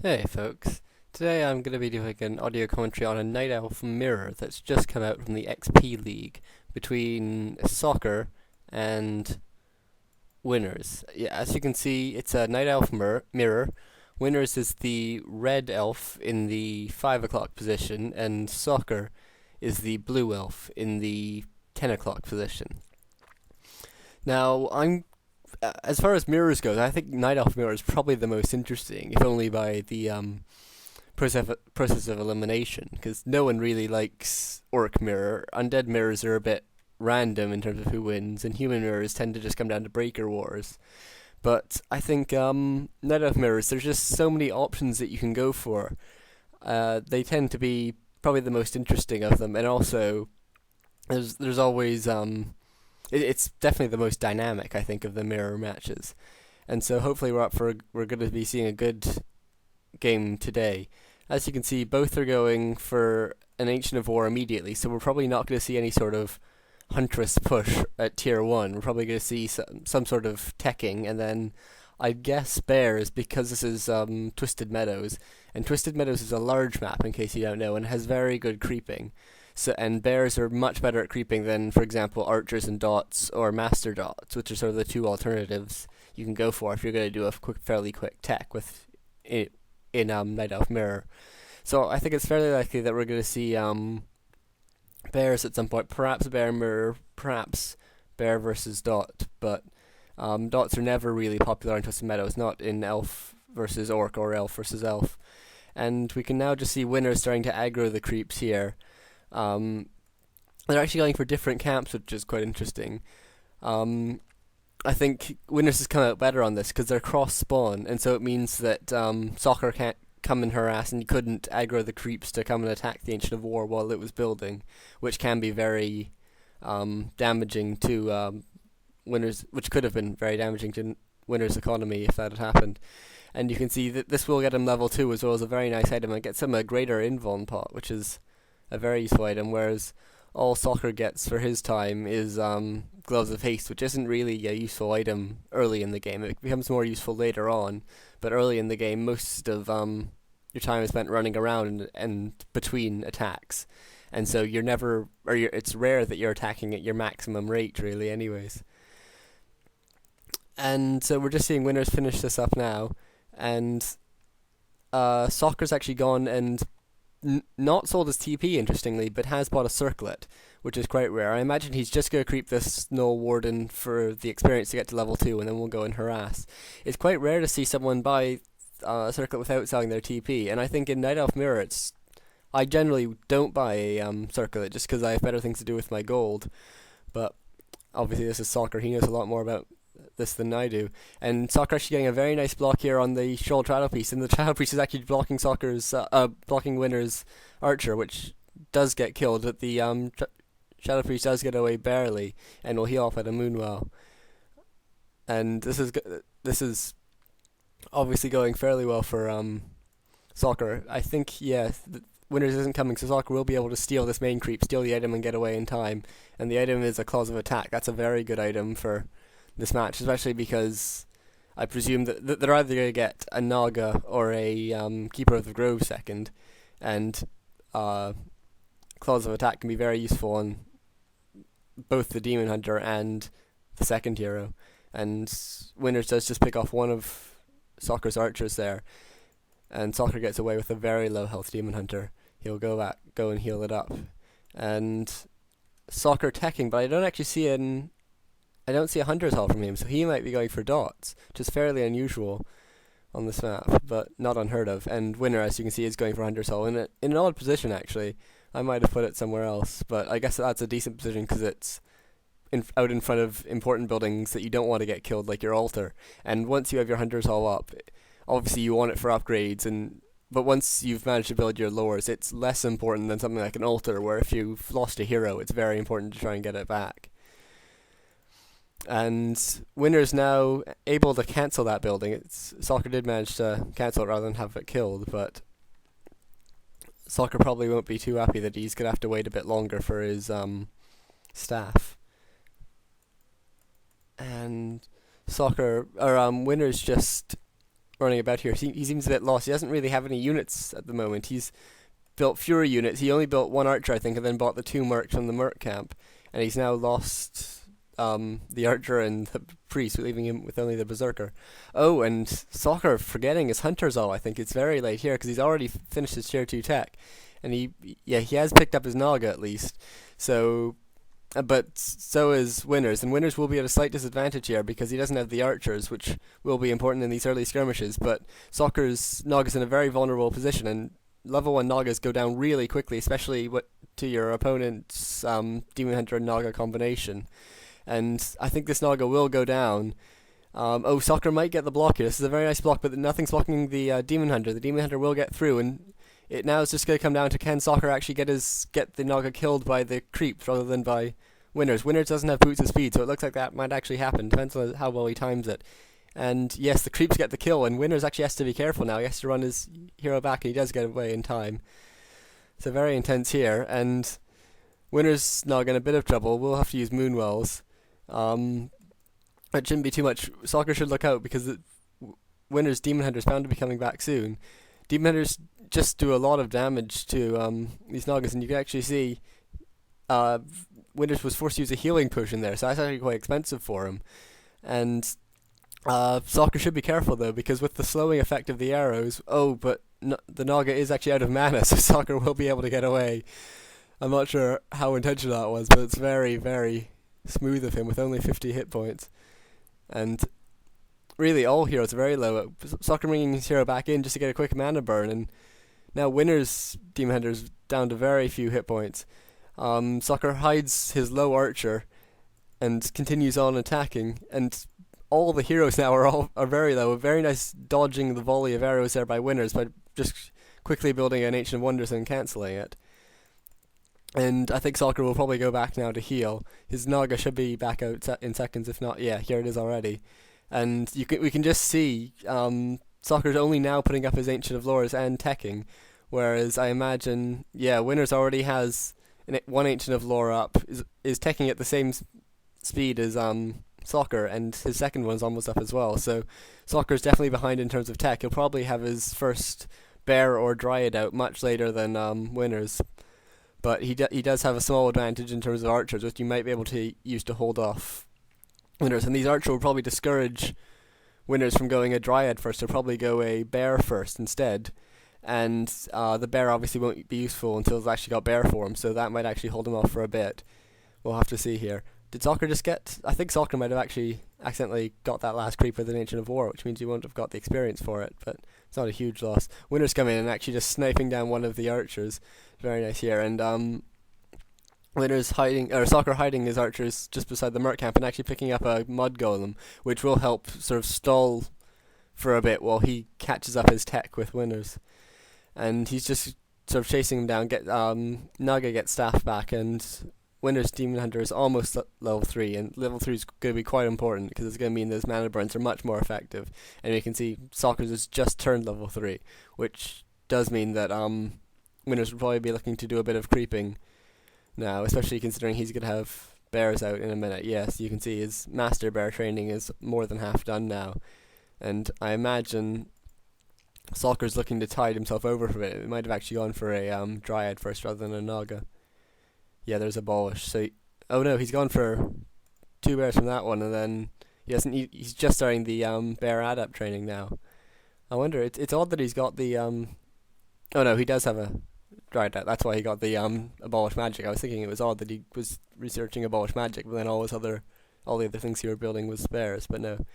Hey folks, today I'm going to be doing an audio commentary on a Night Elf mirror that's just come out from the XP League between soccer and winners. Yeah, as you can see, it's a Night Elf mirror. Winners is the red elf in the 5 o'clock position, and soccer is the blue elf in the 10 o'clock position. Now, as far as mirrors goes, I think Night Elf mirror is probably the most interesting, if only by the process of elimination, because no one really likes Orc Mirror. Undead mirrors are a bit random in terms of who wins, and human mirrors tend to just come down to Breaker Wars. But I think Night Elf mirrors, there's just so many options that you can go for. They tend to be probably the most interesting of them, and also there's always it's definitely the most dynamic, I think, of the mirror matches. And so hopefully we're going to be seeing a good game today. As you can see, both are going for an Ancient of War immediately, so we're probably not going to see any sort of Huntress push at tier 1. We're probably going to see some sort of teching, and then I guess Bears, because this is Twisted Meadows, and Twisted Meadows is a large map, in case you don't know, and has very good creeping. So, and bears are much better at creeping than, for example, archers and dots or master dots, which are sort of the two alternatives you can go for if you're going to do a fairly quick tech with in Night Elf Mirror. So I think it's fairly likely that we're going to see bears at some point, perhaps bear mirror, perhaps bear versus dot, but dots are never really popular in Twisted Meadows, not in elf versus orc or elf versus elf. And we can now just see winners starting to aggro the creeps here. They're actually going for different camps, which is quite interesting. I think Winners has come out better on this because they're cross spawn, and so it means that Soccer can't come and harass, and you couldn't aggro the creeps to come and attack the Ancient of War while it was building, which can be very damaging to Winners, which could have been very damaging to Winners' economy if that had happened. And you can see that this will get him level 2 as well as a very nice item, and gets him a greater invuln pot, which is a very useful item, whereas all Soccer gets for his time is Gloves of Haste, which isn't really a useful item early in the game. It becomes more useful later on, but early in the game, most of your time is spent running around and between attacks, and so it's rare that you're attacking at your maximum rate, really, anyways. And so we're just seeing winners finish this up now, and Soccer's actually gone and not sold his TP, interestingly, but has bought a circlet, which is quite rare. I imagine he's just going to creep this Null Warden for the experience to get to level 2, and then we'll go and harass. It's quite rare to see someone buy a circlet without selling their TP, and I think in Night Elf Mirror, I generally don't buy a circlet just because I have better things to do with my gold, but obviously this is Soccer, he knows a lot more about this than I do. And Soccer actually getting a very nice block here on the Shoal Shadow Piece, and the Shadow Piece is actually blocking blocking Winner's Archer, which does get killed, but the Shadow Piece does get away barely, and will heal off at a Moonwell. And this is obviously going fairly well for Soccer. I think Winners isn't coming, so Soccer will be able to steal this main creep, steal the item, and get away in time. And the item is a Claws of Attack. That's a very good item for this match, especially because I presume that they're either going to get a Naga or a Keeper of the Grove second, and Claws of Attack can be very useful on both the Demon Hunter and the second hero. And Winners does just pick off one of Soccer's archers there, and Soccer gets away with a very low health Demon Hunter. He'll go and heal it up, and Soccer teching, but I don't see a Hunter's Hall from him, so he might be going for dots, which is fairly unusual on this map, but not unheard of. And Winner, as you can see, is going for Hunter's Hall in an odd position, actually. I might have put it somewhere else, but I guess that's a decent position because it's out in front of important buildings that you don't want to get killed, like your altar. And once you have your Hunter's Hall up, obviously you want it for upgrades, but once you've managed to build your lures, it's less important than something like an altar, where if you've lost a hero, it's very important to try and get it back. And Winner's now able to cancel that building. Soccer did manage to cancel it rather than have it killed, but Soccer probably won't be too happy that he's going to have to wait a bit longer for his staff. And Winner's just running about here. He seems a bit lost. He doesn't really have any units at the moment. He's built fewer units. He only built one archer, I think, and then bought the two mercs from the merc camp. And he's now lost the archer and the priest, leaving him with only the berserker. Oh, and Soccer forgetting his hunter's all. I think it's very late here because he's already finished his tier 2 tech. And he has picked up his Naga at least. So, but so is Winners, and Winners will be at a slight disadvantage here because he doesn't have the archers, which will be important in these early skirmishes. But Soccer's Naga's in a very vulnerable position, and level 1 Nagas go down really quickly, especially to your opponent's Demon Hunter and Naga combination. And I think this Naga will go down. Soccer might get the block here. This is a very nice block, but nothing's blocking the Demon Hunter. The Demon Hunter will get through, and it now is just going to come down to can Soccer actually get the Naga killed by the creeps rather than by Winners. Winners doesn't have boots of speed, so it looks like that might actually happen. Depends on how well he times it. And yes, the creeps get the kill, and Winners actually has to be careful now. He has to run his hero back, and he does get away in time. So very intense here, and Winners Naga in a bit of trouble. We'll have to use Moonwells. It shouldn't be too much. Soccer should look out because Winners Demon Hunter's bound to be coming back soon. Demon Hunters just do a lot of damage to these Nagas, and you can actually see Winners was forced to use a healing potion there, so that's actually quite expensive for him. And Soccer should be careful though, because with the slowing effect of the arrows, but the Naga is actually out of mana, so Soccer will be able to get away. I'm not sure how intentional that was, but it's very, very smooth of him with only 50 hit points. And really, all heroes are very low. Soccer bringing his hero back in just to get a quick mana burn, and now Winner's Demon Hunter's down to very few hit points. Soccer hides his low archer and continues on attacking, and all the heroes now are very low. Very nice dodging the volley of arrows there by Winners by just quickly building an Ancient of Wonders and cancelling it. And I think Soccer will probably go back now to heal. His Naga should be back out in seconds, if not, yeah, here it is already. And we can just see Soccer's only now putting up his Ancient of Lores and teching, whereas I imagine, Winners already has one Ancient of Lore up, is teching at the same speed as Soccer, and his second one's almost up as well. So Soccer's definitely behind in terms of tech. He'll probably have his first Bear or Dryad out much later than Winners. But he does have a small advantage in terms of archers, which you might be able to use to hold off Winners. And these archers will probably discourage Winners from going a Dryad first. They'll probably go a Bear first instead. And the Bear obviously won't be useful until it's actually got Bear form, so that might actually hold him off for a bit. We'll have to see here. Did Soccer just get... I think Soccer might have actually accidentally got that last creep with an Ancient of War, which means he won't have got the experience for it, but it's not a huge loss. Winners come in and actually just sniping down one of the archers. Very nice here. And Soccer hiding his archers just beside the merc camp and actually picking up a mud golem, which will help sort of stall for a bit while he catches up his tech with Winners. And he's just sort of chasing him down. Naga gets staff back, and Winners Demon Hunter is almost level 3, and level 3 is going to be quite important because it's going to mean those mana burns are much more effective. And you can see Soccer's has just turned level 3, which does mean that Winners will probably be looking to do a bit of creeping now, especially considering he's going to have bears out in a minute. Yes, you can see his Master Bear training is more than half done now, and I imagine Soccer's looking to tide himself over for it. It might have actually gone for a Dryad first rather than a Naga. Yeah, there's a Abolish. So, he's gone for 2 bears from that one, and then he's just starting the Bear Adept training now. I wonder, it's odd that he's got the he does have a Dryad. That's why he got the Abolish Magic. I was thinking it was odd that he was researching Abolish Magic, but then all the other things he were building was bears, but no.